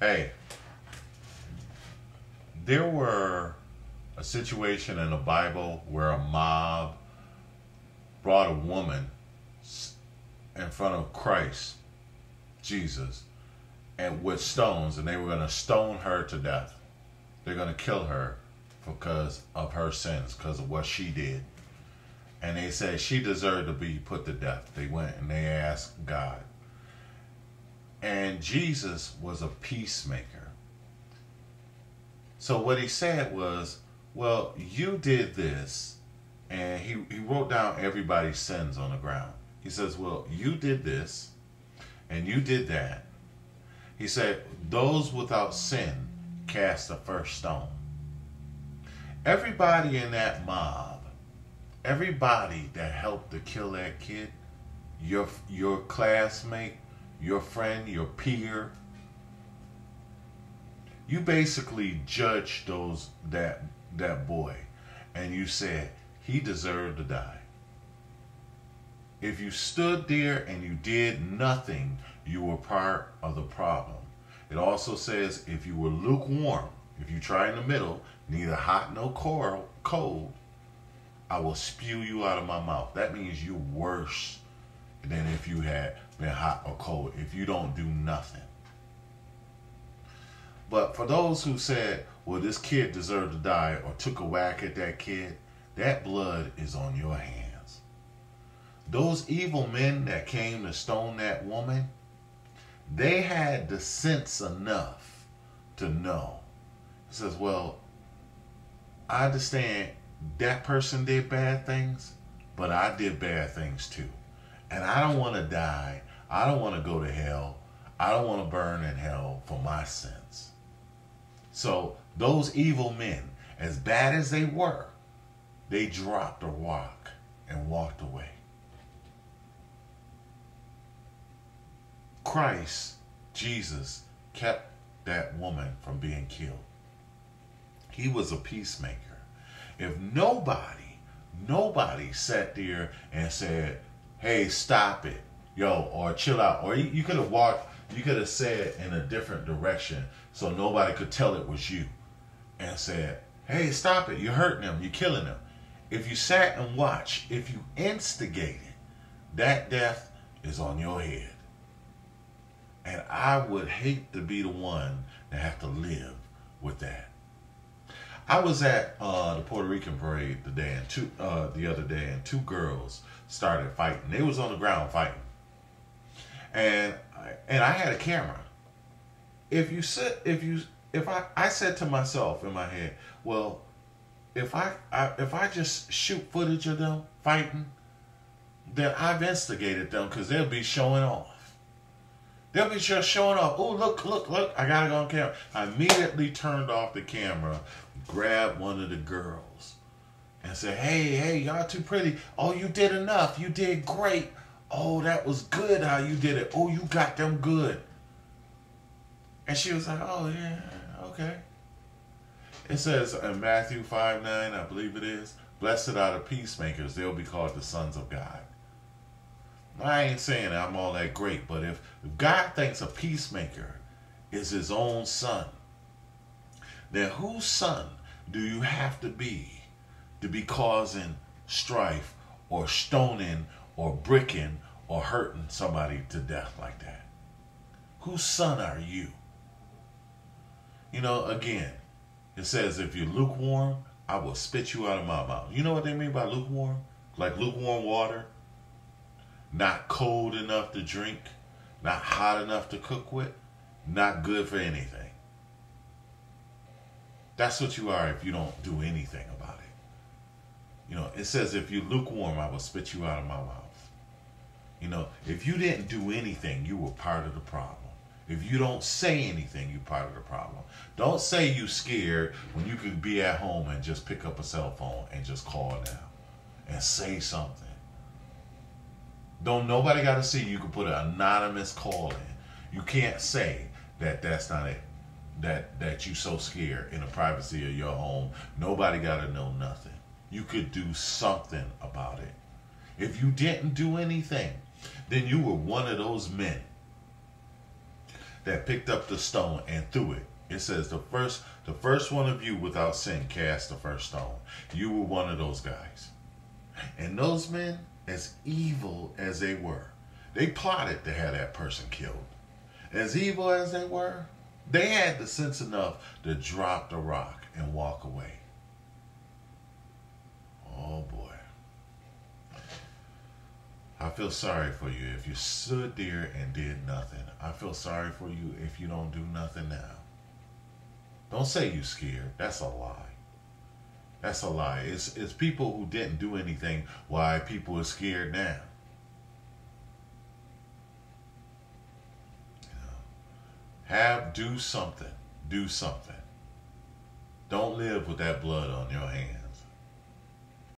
Hey, there were a situation in the Bible where a mob brought a woman in front of Christ, Jesus, and with stones, and they were going to stone her to death. They're going to kill her because of her sins, because of what she did. And they said she deserved to be put to death. They went and they asked God. And Jesus was a peacemaker. So what he said was, well, you did this. And he wrote down everybody's sins on the ground. He says, well, you did this and you did that. He said, those without sin cast the first stone. Everybody in that mob, everybody that helped to kill that kid, your classmate, your friend, your peer, you basically judged that boy, and you said he deserved to die. If you stood there and you did nothing, you were part of the problem. It also says if you were lukewarm, if you try in the middle, neither hot nor cold, I will spew you out of my mouth. That means you're worse than if you had been hot or cold, if you don't do nothing. But for those who said, well, this kid deserved to die, or took a whack at that kid, that blood is on your hands. Those evil men that came to stone that woman, they had the sense enough to know. It says, well, I understand that person did bad things, but I did bad things too. And I don't want to die. I don't want to go to hell. I don't want to burn in hell for my sins. So those evil men, as bad as they were, they dropped a rock and walked away. Christ, Jesus, kept that woman from being killed. He was a peacemaker. If nobody sat there and said, hey, stop it, yo, or chill out, or you could have walked, you could have said in a different direction so nobody could tell it was you, and said, hey, stop it, you're hurting them, you're killing them. If you sat and watched, if you instigated, that death is on your head. And I would hate to be the one that have to live with that. I was at the Puerto Rican parade the other day, and two girls started fighting. They was on the ground fighting, and I had a camera. I said to myself in my head, well, if I just shoot footage of them fighting, then I've instigated them, because they'll be showing off. They'll be just showing off. Oh, look, I got it on camera. I immediately turned off the camera, grabbed one of the girls, and said, hey, y'all too pretty. Oh, you did enough. You did great. Oh, that was good how you did it. Oh, you got them good. And she was like, oh, yeah, okay. It says in Matthew 5:9, I believe it is, blessed are the peacemakers. They'll be called the sons of God. I ain't saying I'm all that great, but if God thinks a peacemaker is his own son, then whose son do you have to be causing strife or stoning or bricking or hurting somebody to death like that? Whose son are you? You know, again, it says if you're lukewarm, I will spit you out of my mouth. You know what they mean by lukewarm? Like lukewarm water? Not cold enough to drink, not hot enough to cook with, not good for anything. That's what you are if you don't do anything about it. You know, it says if you're lukewarm, I will spit you out of my mouth. You know, if you didn't do anything, you were part of the problem. If you don't say anything, you're part of the problem. Don't say you scared when you could be at home and just pick up a cell phone and just call now and say something. Don't nobody got to see. You can put an anonymous call in. You can't say that that's not it. That you so scared in the privacy of your home. Nobody got to know nothing. You could do something about it. If you didn't do anything, then you were one of those men that picked up the stone and threw it. It says the first one of you without sin cast the first stone. You were one of those guys. And those men, as evil as they were, they plotted to have that person killed. As evil as they were, they had the sense enough to drop the rock and walk away. Oh boy. I feel sorry for you if you stood there and did nothing. I feel sorry for you if you don't do nothing now. Don't say you're scared. That's a lie. That's a lie. It's people who didn't do anything why people are scared now. Do something. Do something. Don't live with that blood on your hands.